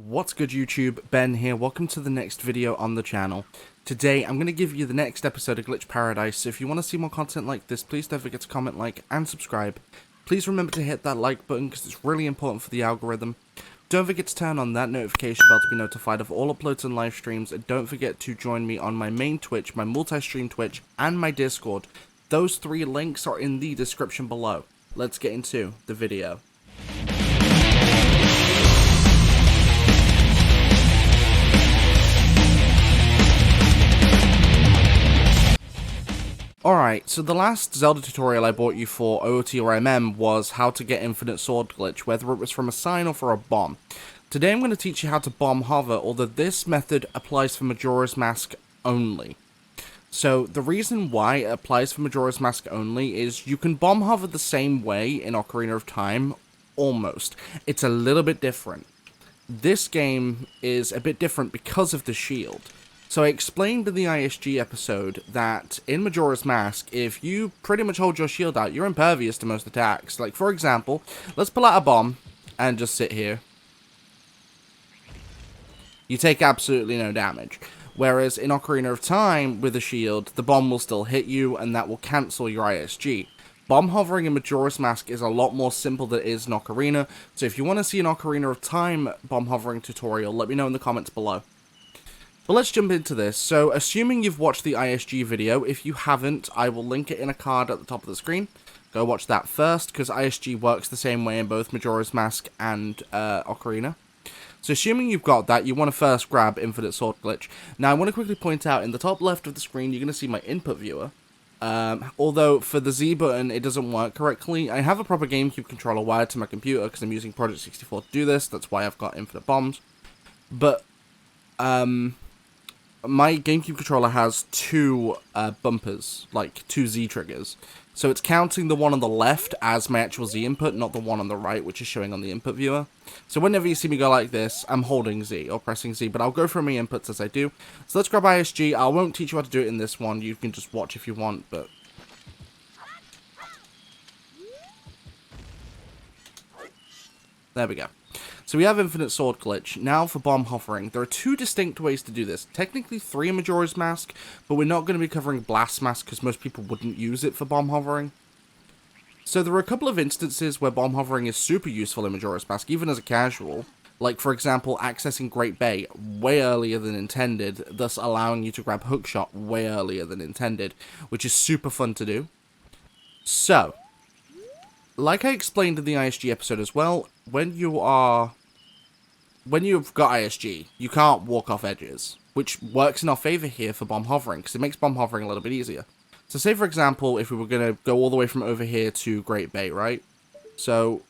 What's good YouTube, Ben here, welcome to the next video on the channel. Today I'm going to give you the next episode of Glitch Paradise, so if you want to see more content like this, please don't forget to comment, like, and subscribe. Please remember to hit that like button because it's really important for the algorithm. Don't forget to turn on that notification bell to be notified of all uploads and live streams, and don't forget to join me on my main Twitch, my multi-stream Twitch, and my Discord. Those three links are in the description below. Let's get into the video. Alright, so the last Zelda tutorial I bought you for OOT or MM was how to get infinite sword glitch, whether it was from a sign or for a bomb. Today I'm going to teach you how to bomb hover, although this method applies for Majora's Mask only. So the reason why it applies for Majora's Mask only is you can bomb hover the same way in Ocarina of Time, almost. It's a little bit different. This game is a bit different because of the shield. So I explained in the ISG episode that in Majora's Mask, if you pretty much hold your shield out, you're impervious to most attacks. Like, for example, let's pull out a bomb and just sit here. You take absolutely no damage. Whereas in Ocarina of Time, with a shield, the bomb will still hit you, and that will cancel your ISG. Bomb hovering in Majora's Mask is a lot more simple than it is in Ocarina, so if you want to see an Ocarina of Time bomb hovering tutorial, let me know in the comments below. But let's jump into this. So, assuming you've watched the ISG video, if you haven't, I will link it in a card at the top of the screen. Go watch that first, because ISG works the same way in both Majora's Mask and Ocarina. So, assuming you've got that, you want to first grab Infinite Sword Glitch. Now, I want to quickly point out, in the top left of the screen, you're going to see my input viewer. Although, for the Z button, it doesn't work correctly. I have a proper GameCube controller wired to my computer, because I'm using Project 64 to do this. That's why I've got infinite bombs. But, my GameCube controller has two bumpers, like two Z triggers. So it's counting the one on the left as my actual Z input, not the one on the right, which is showing on the input viewer. So whenever you see me go like this, I'm holding Z or pressing Z, but I'll go through my inputs as I do. So let's grab ISG. I won't teach you how to do it in this one. You can just watch if you want, but... there we go. So we have Infinite Sword Glitch. Now for bomb hovering. There are two distinct ways to do this. Technically three in Majora's Mask, but we're not going to be covering Blast Mask because most people wouldn't use it for bomb hovering. So there are a couple of instances where bomb hovering is super useful in Majora's Mask, even as a casual. Like, for example, accessing Great Bay way earlier than intended, thus allowing you to grab Hookshot way earlier than intended, which is super fun to do. So, like I explained in the ISG episode as well, when you've got ISG, you can't walk off edges, which works in our favor here for bomb hovering, because it makes bomb hovering a little bit easier. So say, for example, if we were going to go all the way from over here to Great Bay, right? So,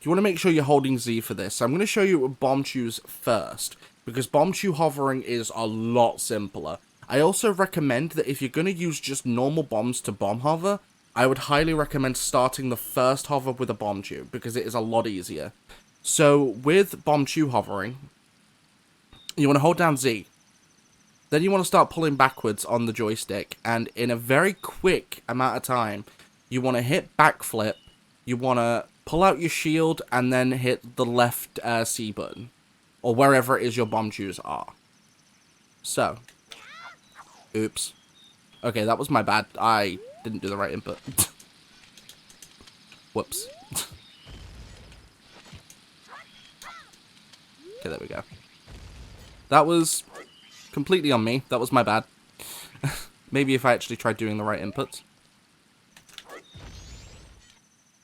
you want to make sure you're holding Z for this. So I'm going to show you bomb chews first, because bomb chew hovering is a lot simpler. I also recommend that if you're going to use just normal bombs to bomb hover, I would highly recommend starting the first hover with a bomb chew, because it is a lot easier. So, with bomb chew hovering, you want to hold down Z. Then you want to start pulling backwards on the joystick, and in a very quick amount of time, you want to hit backflip, you want to pull out your shield, and then hit the left C button, or wherever it is your bomb chews are. So, oops. Okay, that was my bad. I didn't do the right input. Whoops. Okay, there we go. That was completely on me. That was my bad. Maybe if I actually tried doing the right inputs.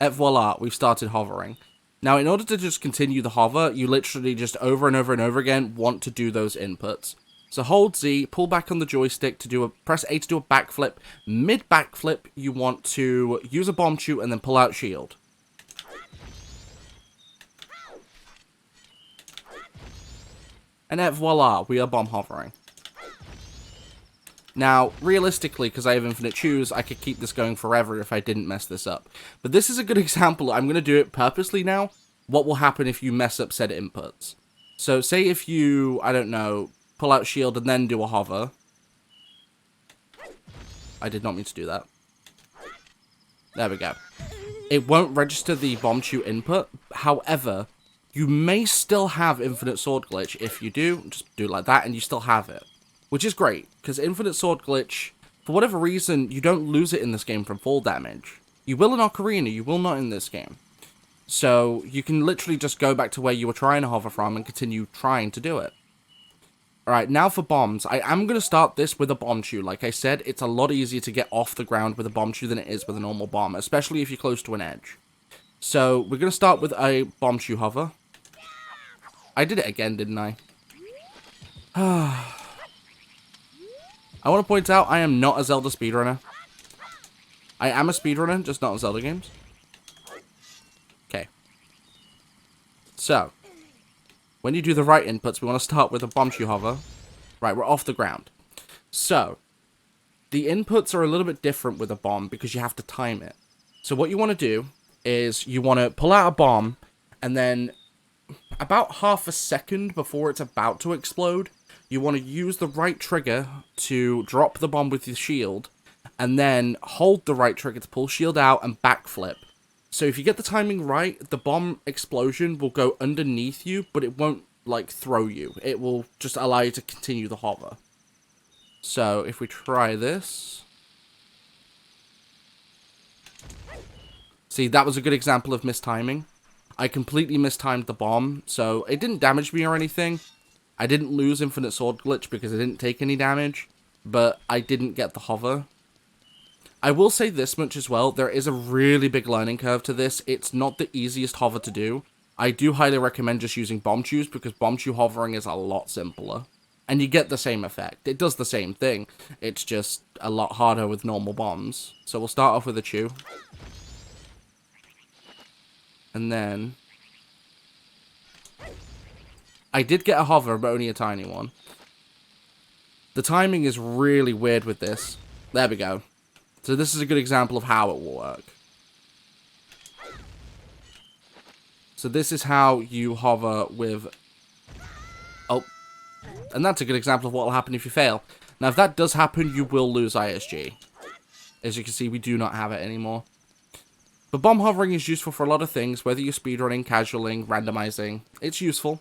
Et voila, we've started hovering. Now, in order to just continue the hover, you literally just over and over and over again want to do those inputs. So hold Z, pull back on the joystick to do press A to do a backflip. Mid backflip, you want to use a bomb chew and then pull out shield. And et voila, we are bomb hovering. Now, realistically, because I have infinite chews, I could keep this going forever if I didn't mess this up. But this is a good example. I'm going to do it purposely now. What will happen if you mess up said inputs? So, say if you, I don't know, pull out shield and then do a hover. I did not mean to do that. There we go. It won't register the bomb chew input. However, You may still have infinite sword glitch. If you do, just do it like that and you still have it. Which is great, because infinite sword glitch, for whatever reason, you don't lose it in this game from fall damage. You will in Ocarina, you will not in this game. So you can literally just go back to where you were trying to hover from and continue trying to do it. Alright, now for bombs. I am going to start this with a bomb shoe. Like I said, it's a lot easier to get off the ground with a bomb shoe than it is with a normal bomb, especially if you're close to an edge. So we're going to start with a bomb shoe hover. I did it again, didn't I? I want to point out I am not a Zelda speedrunner. I am a speedrunner, just not in Zelda games. Okay. So, when you do the right inputs, we want to start with a bomb shoe hover. Right, we're off the ground. So, the inputs are a little bit different with a bomb because you have to time it. So what you want to do is you want to pull out a bomb, and then about half a second before it's about to explode, you want to use the right trigger to drop the bomb with your shield, and then hold the right trigger to pull shield out and backflip. So if you get the timing right, the bomb explosion will go underneath you, but it won't, like, throw you. It will just allow you to continue the hover. So if we try this... See, that was a good example of mistiming. I completely mistimed the bomb, so it didn't damage me or anything. I didn't lose infinite sword glitch because I didn't take any damage, but I didn't get the hover. I will say this much as well, there is a really big learning curve to this. It's not the easiest hover to do. I do highly recommend just using bomb shoes because bomb shoe hovering is a lot simpler. And you get the same effect. It does the same thing. It's just a lot harder with normal bombs. So we'll start off with a chew. And then... I did get a hover, but only a tiny one. The timing is really weird with this. There we go. So this is a good example of how it will work. So this is how you hover with... Oh. And that's a good example of what will happen if you fail. Now, if that does happen, you will lose ISG. As you can see, we do not have it anymore. But bomb hovering is useful for a lot of things, whether you're speedrunning, casualing, randomizing. It's useful.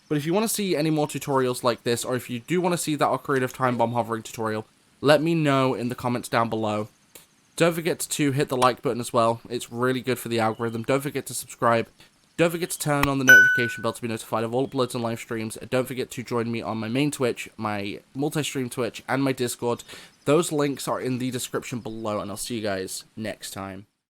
But if you want to see any more tutorials like this, or if you do want to see that Ocarina of Time bomb hovering tutorial, let me know in the comments down below. Don't forget to hit the like button as well. It's really good for the algorithm. Don't forget to subscribe. Don't forget to turn on the notification bell to be notified of all uploads and live streams. And don't forget to join me on my main Twitch, my multi-stream Twitch, and my Discord. Those links are in the description below, and I'll see you guys next time.